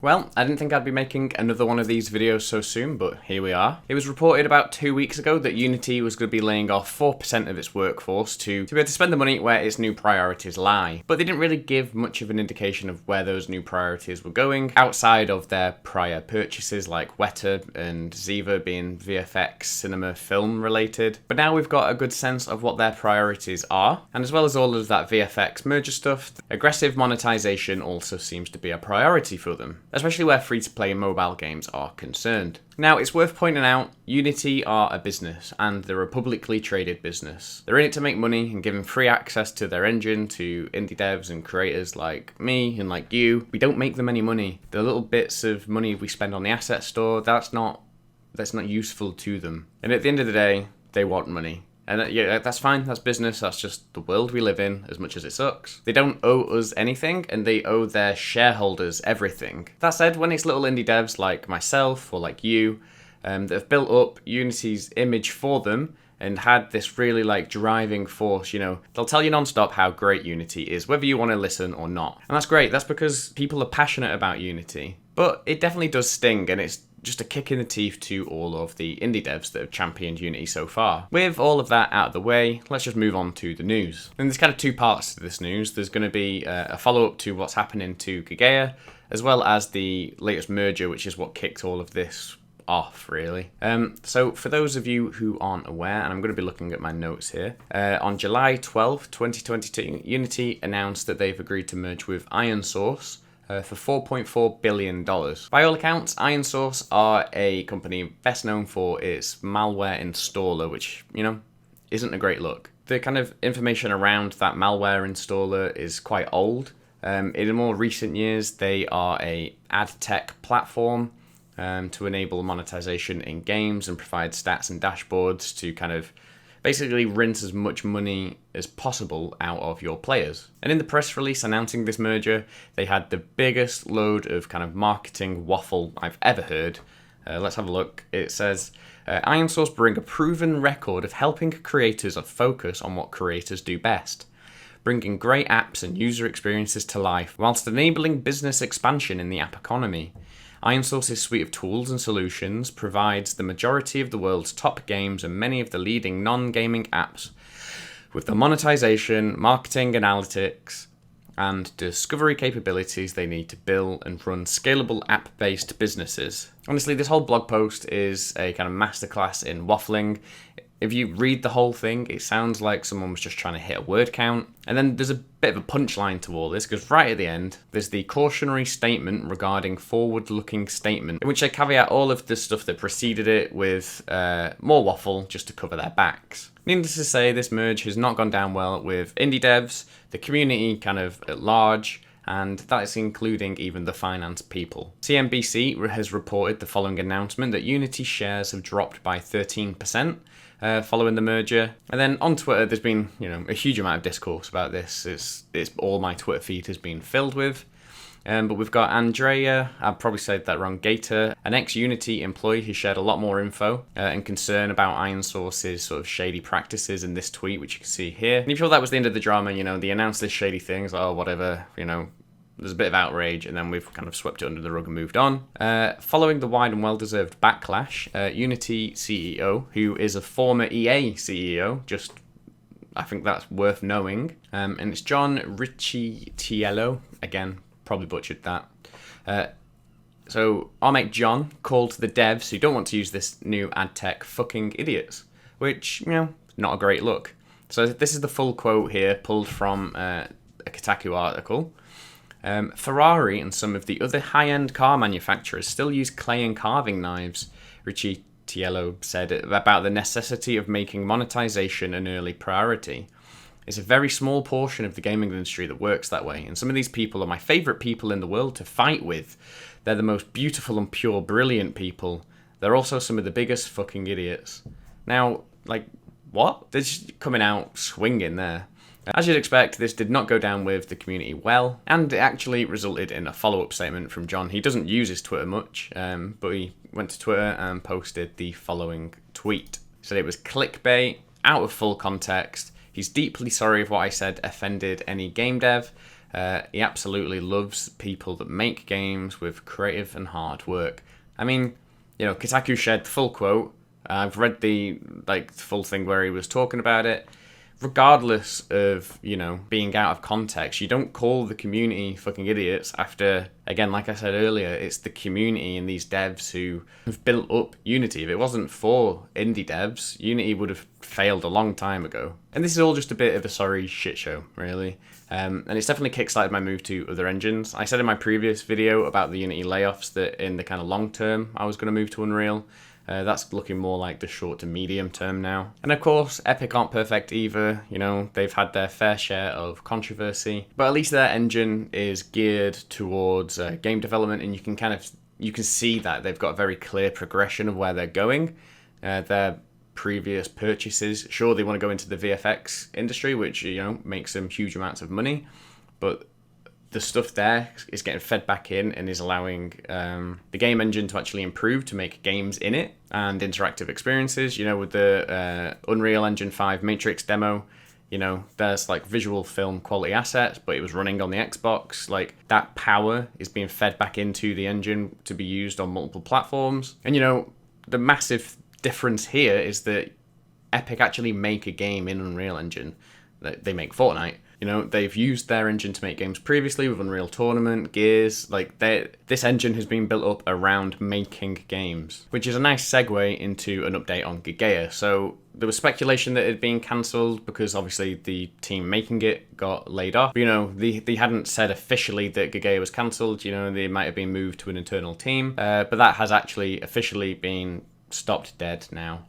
Well, I didn't think I'd be making another one of these videos so soon, but here we are. It was reported about 2 weeks ago that Unity was going to be laying off 4% of its workforce to be able to spend the money where its new priorities lie. But they didn't really give much of an indication of where those new priorities were going, outside of their prior purchases like Weta and Ziva being VFX, cinema, film related. But now we've got a good sense of what their priorities are, and as well as all of that VFX merger stuff, aggressive monetization also seems to be a priority for them, especially where free-to-play mobile games are concerned. Now, it's worth pointing out, Unity are a business, and they're a publicly traded business. They're in it to make money and giving free access to their engine to indie devs and creators like me and like you. We don't make them any money. The little bits of money we spend on the asset store, that's not useful to them. And at the end of the day, they want money. And yeah, that's fine, that's business, that's just the world we live in, as much as it sucks. They don't owe us anything, and they owe their shareholders everything. That said, when it's little indie devs like myself, or like you, that have built up Unity's image for them, and had this really driving force, they'll tell you non-stop how great Unity is, whether you want to listen or not. And that's great, that's because people are passionate about Unity. But it definitely does sting, and it's just a kick in the teeth to all of the indie devs that have championed Unity so far. With all of that out of the way, let's just move on to the news. And there's kind of two parts to this news. There's going to be a follow-up to what's happening to Gigaya, as well as the latest merger, which is what kicked all of this off, really. So for those of you who aren't aware, and I'm going to be looking at my notes here, on July 12th, 2022, Unity announced that they've agreed to merge with ironSource, for $4.4 billion. By all accounts, ironSource are a company best known for its malware installer, which, isn't a great look. The kind of information around that malware installer is quite old. In more recent years, they are a ad tech platform to enable monetization in games and provide stats and dashboards to kind of basically rinse as much money as possible out of your players. And in the press release announcing this merger, they had the biggest load of kind of marketing waffle I've ever heard. Let's have a look. It says, ironSource bring a proven record of helping creators focus on what creators do best, bringing great apps and user experiences to life, whilst enabling business expansion in the app economy. ironSource's suite of tools and solutions provides the majority of the world's top games and many of the leading non-gaming apps with the monetization, marketing, analytics, and discovery capabilities they need to build and run scalable app-based businesses. Honestly, this whole blog post is a kind of masterclass in waffling. If you read the whole thing, it sounds like someone was just trying to hit a word count. And then there's a bit of a punchline to all this, because right at the end, there's the cautionary statement regarding forward-looking statement, in which they caveat all of the stuff that preceded it with more waffle just to cover their backs. Needless to say, this merge has not gone down well with indie devs, the community kind of at large, and that is including even the finance people. CNBC has reported the following announcement that Unity shares have dropped by 13%. Following the merger. And then on Twitter, there's been, a huge amount of discourse about this. It's all my Twitter feed has been filled with. But we've got Andrea, I've probably said that wrong, Gator, an ex-Unity employee who shared a lot more info and concern about ironSource's sort of shady practices in this tweet, which you can see here. And you feel that was the end of the drama, they announced this shady things, whatever, there's a bit of outrage, and then we've kind of swept it under the rug and moved on. Following the wide and well-deserved backlash, Unity CEO, who is a former EA CEO, I think that's worth knowing, and it's Richie Tiello, again, probably butchered that. So our mate John called the devs who don't want to use this new ad tech fucking idiots, which, not a great look. So this is the full quote here, pulled from a Kotaku article. Ferrari and some of the other high-end car manufacturers still use clay and carving knives, Richie Tiello said about the necessity of making monetization an early priority. It's a very small portion of the gaming industry that works that way, and some of these people are my favourite people in the world to fight with. They're the most beautiful and pure, brilliant people. They're also some of the biggest fucking idiots. Now, what? They're just coming out swinging there. As you'd expect, this did not go down with the community well, and it actually resulted in a follow-up statement from John. He doesn't use his Twitter much, but he went to Twitter and posted the following tweet. He said it was clickbait, out of full context. He's deeply sorry if what I said offended any game dev. He absolutely loves people that make games with creative and hard work. I mean, you know, Kotaku shared the full quote. I've read the full thing where he was talking about it. Regardless of, you know, being out of context, you don't call the community fucking idiots after, again, like I said earlier, it's the community and these devs who have built up Unity. If it wasn't for indie devs, Unity would have failed a long time ago. And this is all just a bit of a sorry shit show, really. And it's definitely kickstarted my move to other engines. I said in my previous video about the Unity layoffs that in the kind of long term, I was going to move to Unreal. That's looking more like the short to medium term now. And of course, Epic aren't perfect either. You know, they've had their fair share of controversy, but at least their engine is geared towards game development, and you can see that they've got a very clear progression of where they're going. Their previous purchases, sure, they want to go into the VFX industry, which, you know, makes them huge amounts of money, but the stuff there is getting fed back in and is allowing the game engine to actually improve to make games in it and interactive experiences. You know, with the Unreal Engine 5 Matrix demo, you know, there's like visual film quality assets, but it was running on the Xbox. Like, that power is being fed back into the engine to be used on multiple platforms. And, you know, the massive difference here is that Epic actually make a game in Unreal Engine. They make Fortnite. You know, they've used their engine to make games previously with Unreal Tournament, Gears. Like, this engine has been built up around making games, which is a nice segue into an update on Gigaya. So there was speculation that it had been cancelled because obviously the team making it got laid off. But, you know, they hadn't said officially that Gigaya was cancelled. You know, they might have been moved to an internal team, but that has actually officially been stopped dead now.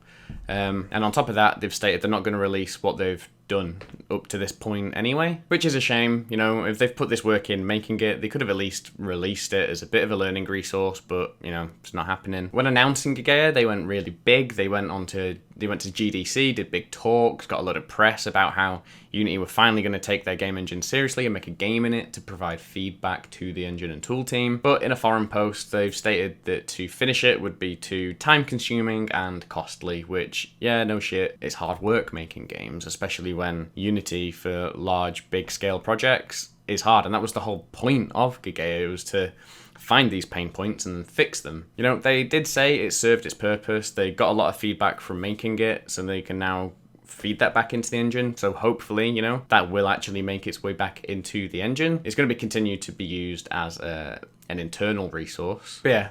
And on top of that, they've stated they're not going to release what they've done up to this point anyway, which is a shame. You know, if they've put this work in making it, they could have at least released it as a bit of a learning resource, but, you know, it's not happening. When announcing Gigaya, they went really big. They went to GDC, did big talks, got a lot of press about how Unity were finally going to take their game engine seriously and make a game in it to provide feedback to the engine and tool team. But in a forum post, they've stated that to finish it would be too time consuming and costly, which, yeah, no shit, it's hard work making games, especially when Unity for large, big scale projects is hard. And that was the whole point of Gigaya, was to find these pain points and fix them. You know, they did say it served its purpose. They got a lot of feedback from making it, so they can now feed that back into the engine. So hopefully, you know, that will actually make its way back into the engine. It's going to be continued to be used as an internal resource. But yeah,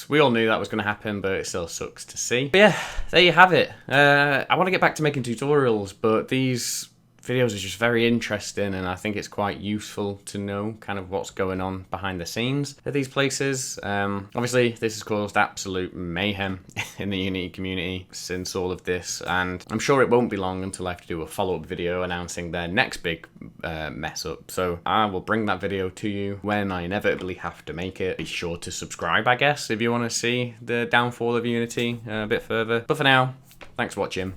we all knew that was going to happen, but it still sucks to see. But yeah, there you have it. I want to get back to making tutorials, but these videos are just very interesting, and I think it's quite useful to know kind of what's going on behind the scenes at these places. Obviously, this has caused absolute mayhem in the Unity community since all of this, and I'm sure it won't be long until I have to do a follow-up video announcing their next big mess up. So I will bring that video to you when I inevitably have to make it. Be sure to subscribe, I guess, if you want to see the downfall of Unity a bit further. But for now, thanks for watching.